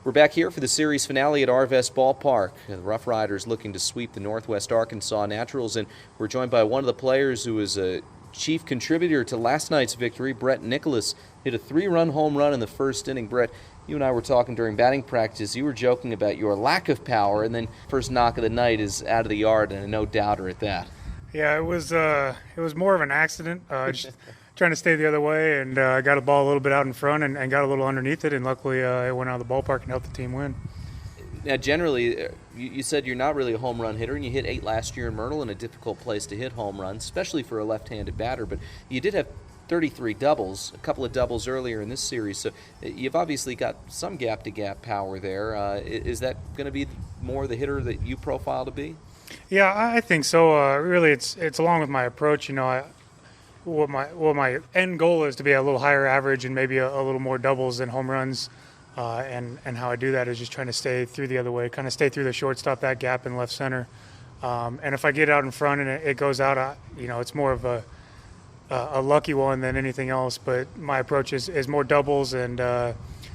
We're back here for the series finale at Arvest Ballpark. The Rough Riders looking to sweep the Northwest Arkansas Naturals, and we're joined by one of the players who is a chief contributor to last night's victory. Brett Nicholas hit a 3-run home run in the first inning. Brett, you and I were talking during batting practice. You were joking about your lack of power, and then first knock of the night is out of the yard, and a no-doubter at that. Yeah, it was more of an accident. Just trying to stay the other way, and I got a ball a little bit out in front and got a little underneath it, and luckily it went out of the ballpark and helped the team win. Now, generally, you said you're not really a home run hitter, and you hit 8 last year in Myrtle, in a difficult place to hit home runs, especially for a left-handed batter, but you did have 33 doubles, a couple of doubles earlier in this series, so you've obviously got some gap-to-gap power there. Is that going to be more the hitter that you profile to be? Yeah, I think so. Really, it's along with my approach. You know, what my end goal is to be a little higher average and maybe a little more doubles than home runs. And how I do that is just trying to stay through the other way, kind of stay through the shortstop, that gap in left center. And if I get out in front and it goes out, it's more of a lucky one than anything else. But my approach is more doubles and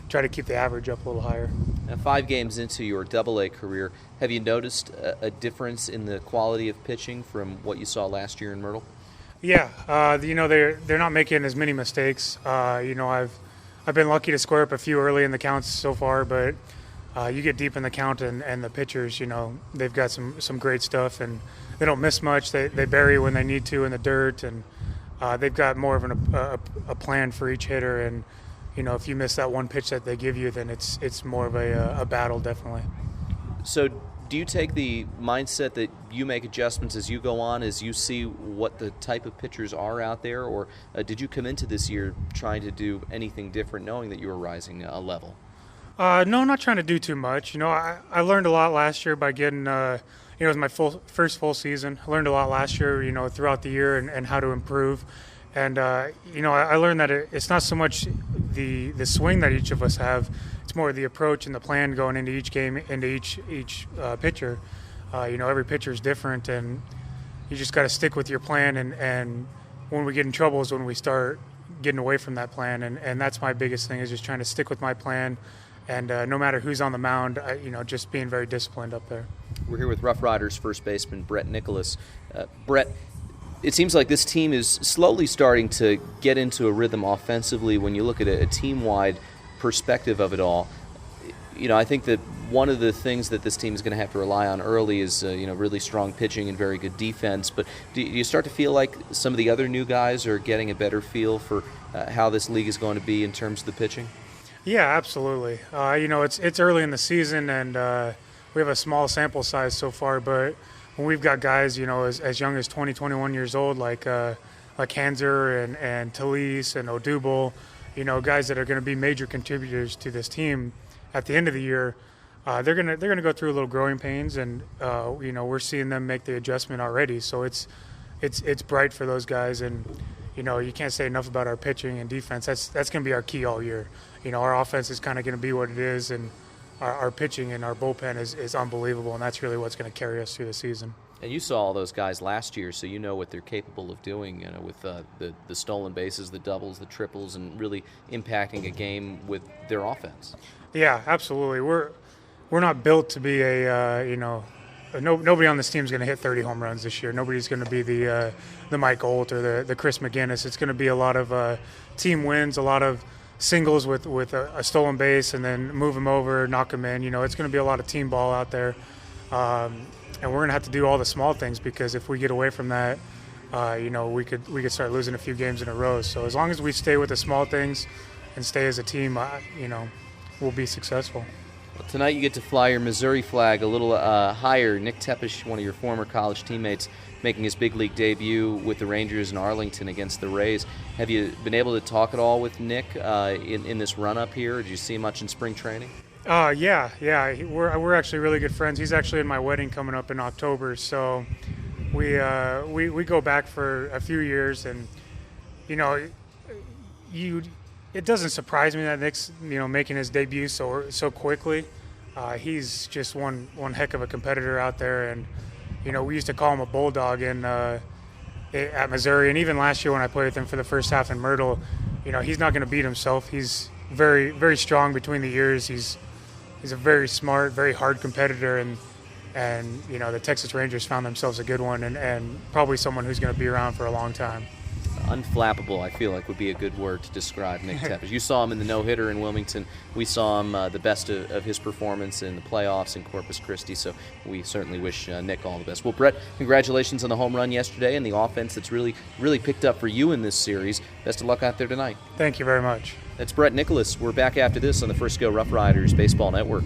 try to keep the average up a little higher. Now, 5 games into your Double-A career, have you noticed a difference in the quality of pitching from what you saw last year in Myrtle? Yeah, they're not making as many mistakes. I've been lucky to square up a few early in the counts so far, but you get deep in the count and the pitchers, they've got some great stuff, and they don't miss much. They bury when they need to in the dirt, and they've got more of a plan for each hitter. And if you miss that one pitch that they give you, then it's more of a battle, definitely. So do you take the mindset that you make adjustments as you go on, as you see what the type of pitchers are out there, or did you come into this year trying to do anything different, knowing that you were rising a level? No, not trying to do too much. I learned a lot last year by getting, it was my first full season. I learned a lot last year, throughout the year and how to improve. And, I learned that it's not so much the swing that each of us have. It's more the approach and the plan going into each game, into each pitcher. Every pitcher is different, and you just got to stick with your plan. And when we get in trouble is when we start getting away from that plan. And that's my biggest thing, is just trying to stick with my plan. And no matter who's on the mound, just being very disciplined up there. We're here with Rough Riders first baseman Brett Nicholas. Brett, it seems like this team is slowly starting to get into a rhythm offensively when you look at a team-wide perspective of it all. I think that one of the things that this team is going to have to rely on early is really strong pitching and very good defense. But do you start to feel like some of the other new guys are getting a better feel for how this league is going to be in terms of the pitching? Yeah, absolutely. It's early in the season, and we have a small sample size so far, but when we've got guys, as young as 20, 21 years old, like Hanser and Talise and Odubel, guys that are going to be major contributors to this team at the end of the year, they're gonna go through a little growing pains, and we're seeing them make the adjustment already. So it's bright for those guys, and you can't say enough about our pitching and defense. That's going to be our key all year. Our offense is kind of going to be what it is, and our pitching and our bullpen is unbelievable, and that's really what's going to carry us through the season. And you saw all those guys last year, so you know what they're capable of doing, with the stolen bases, the doubles, the triples, and really impacting a game with their offense. Yeah, absolutely. We're not built to be nobody on this team is going to hit 30 home runs this year. Nobody's going to be the Mike Holt or the Chris McGinnis. It's going to be a lot of team wins, a lot of singles with a stolen base, and then move them over, knock them in. It's going to be a lot of team ball out there. And we're going to have to do all the small things, because if we get away from that, we could start losing a few games in a row. So as long as we stay with the small things and stay as a team, we'll be successful. Well, tonight you get to fly your Missouri flag a little higher. Nick Tepesch, one of your former college teammates, making his big league debut with the Rangers in Arlington against the Rays. Have you been able to talk at all with Nick in this run-up here? Did you see much in spring training? Yeah. We're actually really good friends. He's actually in my wedding coming up in October, so we go back for a few years, and it doesn't surprise me that Nick's making his debut so quickly. He's just one heck of a competitor out there, and we used to call him a bulldog at Missouri, and even last year when I played with him for the first half in Myrtle, he's not going to beat himself. He's very, very strong between the ears. He's he's a very smart, very hard competitor, and you know, the Texas Rangers found themselves a good one, and probably someone who's going to be around for a long time. Unflappable, I feel like, would be a good word to describe Nick Tepesch. You saw him in the no-hitter in Wilmington. We saw him the best of his performance in the playoffs in Corpus Christi, so we certainly wish Nick all the best. Well, Brett, congratulations on the home run yesterday and the offense that's really picked up for you in this series. Best of luck out there tonight. Thank you very much. That's Brett Nicholas. We're back after this on the Frisco Rough Riders Baseball Network.